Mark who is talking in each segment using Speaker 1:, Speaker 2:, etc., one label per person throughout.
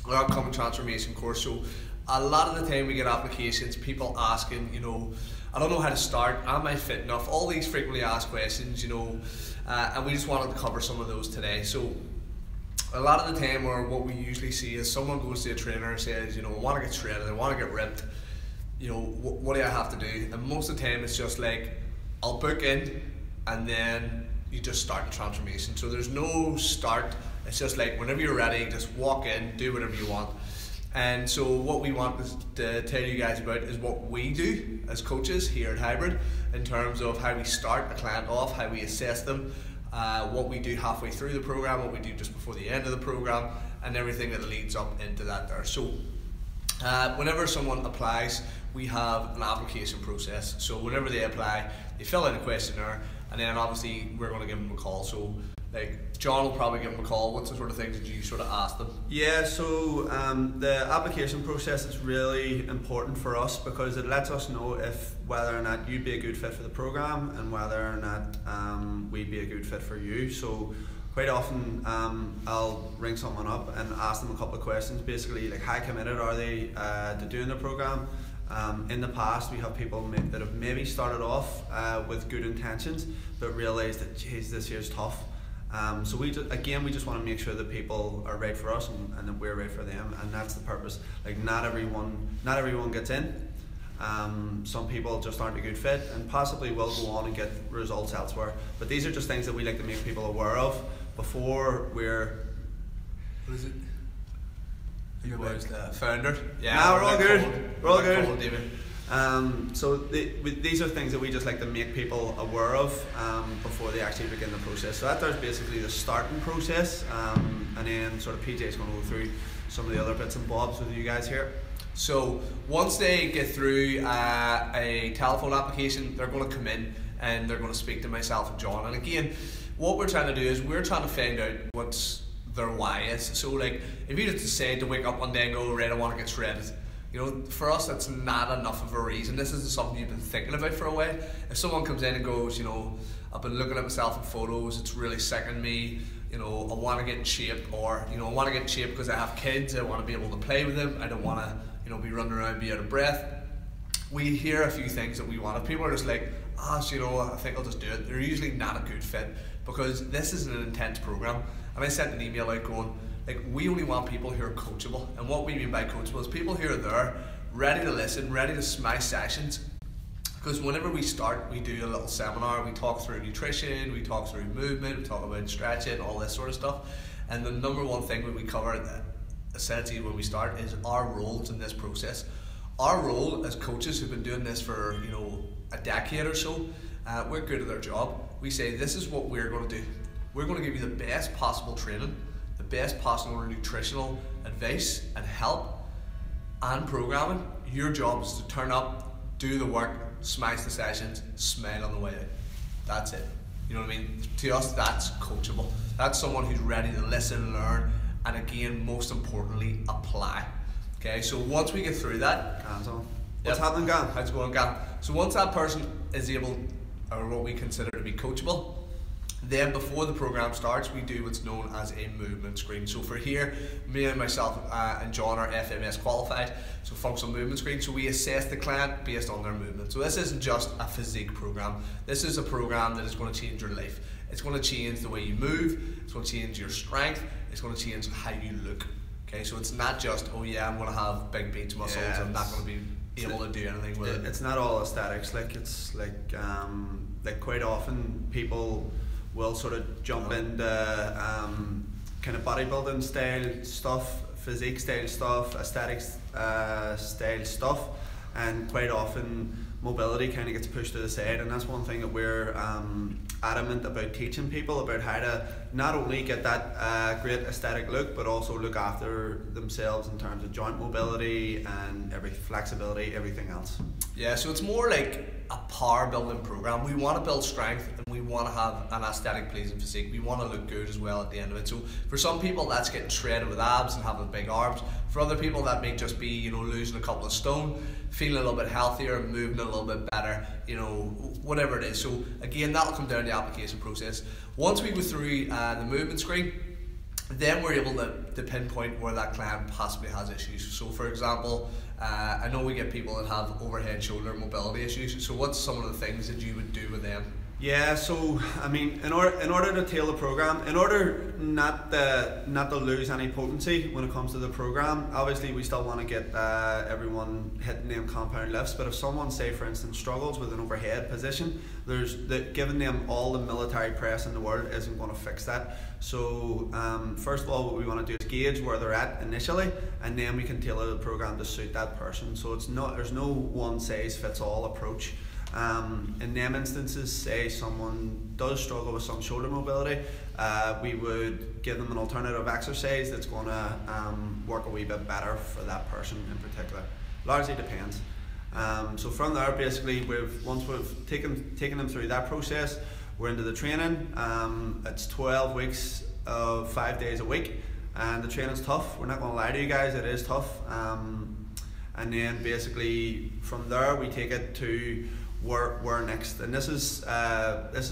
Speaker 1: our upcoming transformation course. So a lot of the time we get applications, people asking, you know, I don't know how to start, am I fit enough? All these frequently asked questions, you know, and we just wanted to cover some of those today. So a lot of the time, or what we usually see is someone goes to a trainer and says, you know, I want to get shredded, I want to get ripped, you know, what do I have to do? And most of the time it's just like, I'll book in and then you just start the transformation. So there's no start, it's just like whenever you're ready, just walk in, do whatever you want. And so what we want to tell you guys about is what we do as coaches here at Hybrid in terms of how we start a client off, how we assess them, what we do halfway through the program, what we do just before the end of the program, and everything that leads up into that there. So whenever someone applies, we have an application process. So whenever they apply, they fill in a questionnaire, and then obviously we're going to give them a call. So like John will probably give them a call. What's the sort of things that you sort of ask them?
Speaker 2: Yeah, so the application process is really important for us because it lets us know if whether or not you'd be a good fit for the program and whether or not we'd be a good fit for you. So quite often I'll ring someone up and ask them a couple of questions, basically like how committed are they to doing the program. In the past we have people that have maybe started off with good intentions but realised that geez, this year's tough. So we just want to make sure that people are right for us and that we're right for them, and that's the purpose. Like not everyone gets in. Some people just aren't a good fit and possibly will go on and get results elsewhere. But these are just things that we like to make people aware of before we're.
Speaker 1: What is it? You was the founder.
Speaker 2: Yeah, no, we're all good. We're all good.
Speaker 1: Cold, David.
Speaker 2: So these are things that we just like to make people aware of before they actually begin the process. So that's basically the starting process, and then sort of PJ's going to go through some of the other bits and bobs with you guys here.
Speaker 1: So once they get through a telephone application, they're going to come in and they're going to speak to myself and John. And again, what we're trying to do is we're trying to find out what's their why is. So like if you just decide to wake up one day and go, right, I want to get shredded, you know, for us that's not enough of a reason. This isn't something you've been thinking about for a while. If someone comes in and goes, you know, I've been looking at myself in photos, it's really sickening me, you know, I want to get in shape, or you know, I want to get in shape because I have kids, I want to be able to play with them, I don't want to, you know, be running around and be out of breath. We hear a few things that we want. If people are just like, so you know, I think I'll just do it, they're usually not a good fit because this is an intense program. And I sent an email out going, like, we only want people who are coachable. And what we mean by coachable is people who are there, ready to listen, ready to smash sessions. Because whenever we start, we do a little seminar, we talk through nutrition, we talk through movement, we talk about stretching, all this sort of stuff. And the number one thing that we cover essentially when we start is our roles in this process. Our role as coaches who've been doing this for, you know, a decade or so, we're good at our job. We say, this is what we're going to do. We're going to give you the best possible training, the best possible nutritional advice and help and programming. Your job is to turn up, do the work, smash the sessions, smile on the way out. That's it. You know what I mean? To us, that's coachable. That's someone who's ready to listen, learn, and again, most importantly, apply. Okay, so once we get through that,
Speaker 2: what's happening, Gan?
Speaker 1: How's it going, Gan? So once that person is able, or what we consider to be coachable, then before the program starts, we do what's known as a movement screen. So for here, me and myself and John are FMS qualified, so functional movement screen. So we assess the client based on their movement. So this isn't just a physique program. This is a program that is going to change your life. It's going to change the way you move. It's going to change your strength. It's going to change how you look. Okay, so it's not just, oh yeah, I'm going to have big beach muscles. Yeah, I'm not going to be able to do anything with it.
Speaker 2: It's not all aesthetics. Like it's like quite often people will sort of jump into kind of bodybuilding style stuff, physique style stuff, aesthetics style stuff, and quite often mobility kind of gets pushed to the side. And that's one thing that we're adamant about teaching people about, how to not only get that great aesthetic look, but also look after themselves in terms of joint mobility and flexibility, everything else.
Speaker 1: Yeah, so it's more like a power building program. We want to build strength and we want to have an aesthetic pleasing physique. We want to look good as well at the end of it. So for some people that's getting shredded with abs and having big arms. For other people that may just be, you know, losing a couple of stone, feeling a little bit healthier, moving a little bit better, you know, whatever it is. So again, that'll come down the application process. Once we go through the movement screen, then we're able to pinpoint where that client possibly has issues. So for example, I know we get people that have overhead shoulder mobility issues. So what's some of the things that you would do with them?
Speaker 2: Yeah, so I mean, in order to tailor the program, in order not to lose any potency when it comes to the program, obviously we still want to get everyone hitting them compound lifts. But if someone, say for instance, struggles with an overhead position, giving them all the military press in the world isn't going to fix that. So first of all, what we want to do is gauge where they're at initially, and then we can tailor the program to suit that person. So there's no one size fits all approach. In them instances, say someone does struggle with some shoulder mobility, we would give them an alternative exercise that's going to work a wee bit better for that person in particular. Largely depends. So from there, basically, once we've taken them through that process, we're into the training. It's 12 weeks of 5 days a week, and the training's tough. We're not going to lie to you guys, it is tough. And then basically from there, we take it to where next, and this is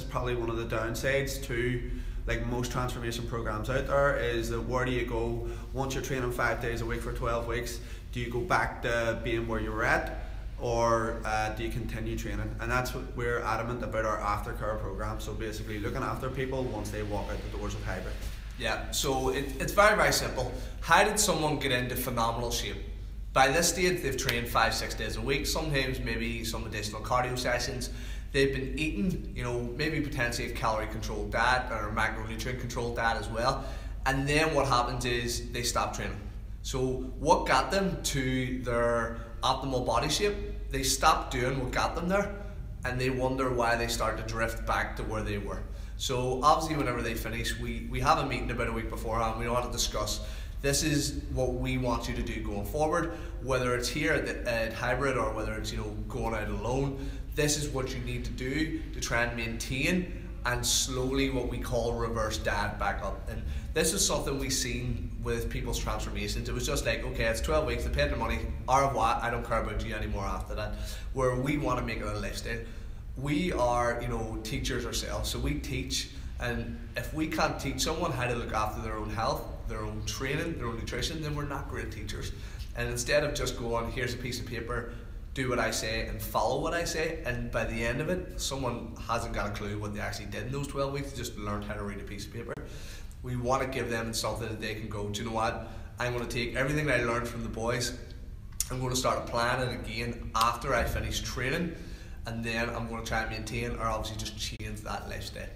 Speaker 2: probably one of the downsides to like most transformation programs out there, is that where do you go once you're training 5 days a week for 12 weeks? Do you go back to being where you were at, or do you continue training? And that's what we're adamant about our aftercare program. So basically looking after people once they walk out the doors of hybrid.
Speaker 1: Yeah, so it's very, very simple. How did someone get into phenomenal shape? By this stage, they've trained 5-6 days a week, sometimes maybe some additional cardio sessions. They've been eating, maybe potentially a calorie controlled diet or a macronutrient controlled diet as well. And then what happens is they stop training. So what got them to their optimal body shape? They stopped doing what got them there, and they wonder why they start to drift back to where they were. So obviously whenever they finish, we have a meeting about a week beforehand. We want to discuss, this is what we want you to do going forward, whether it's here at Hybrid or whether it's going out alone. This is what you need to do to try and maintain and slowly what we call reverse diet back up. And this is something we've seen with people's transformations. It was just like, okay, it's 12 weeks, they paid their money, au revoir, I don't care about you anymore after that. Where we want to make it a lifestyle. We are, teachers ourselves, so we teach, and if we can't teach someone how to look after their own health, their own training, their own nutrition, then we're not great teachers. And instead of just going, here's a piece of paper, do what I say and follow what I say, and by the end of it, someone hasn't got a clue what they actually did in those 12 weeks, they just learned how to read a piece of paper. We want to give them something that they can go, do you know what, I'm going to take everything that I learned from the boys, I'm going to start planning again after I finish training, and then I'm going to try and maintain or obviously just change that lifestyle.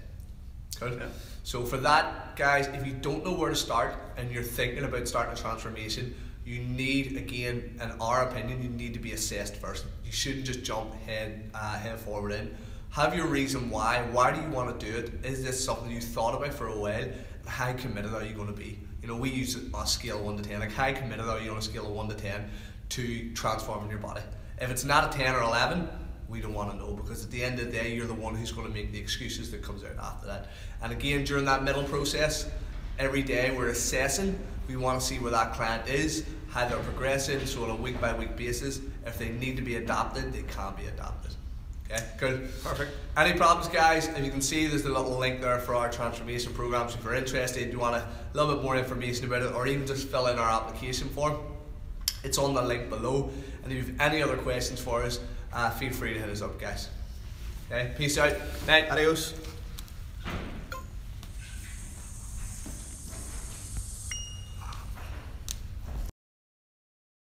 Speaker 1: Good. Yeah. So for that, guys, if you don't know where to start and you're thinking about starting a transformation, you need, again, in our opinion, you need to be assessed first. You shouldn't just jump head forward in. Have your reason why. Why do you want to do it? Is this something you thought about for a while? How committed are you going to be? We use a scale of 1 to 10. Like, how committed are you on a scale of 1 to 10 to transforming your body? If it's not a 10 or 11, we don't want to know, because at the end of the day, you're the one who's going to make the excuses that comes out after that. And again, during that middle process, every day we're assessing. We want to see where that client is, how they're progressing, so on a week by week basis, if they need to be adapted, they can be adapted. Okay, good. Perfect. Any problems, guys? As you can see, there's the little link there for our transformation programs. If you're interested, you want a little bit more information about it, or even just fill in our application form, it's on the link below. And if you have any other questions for us, feel free to hit us up, guys. Okay, peace out. Night.
Speaker 2: Adios.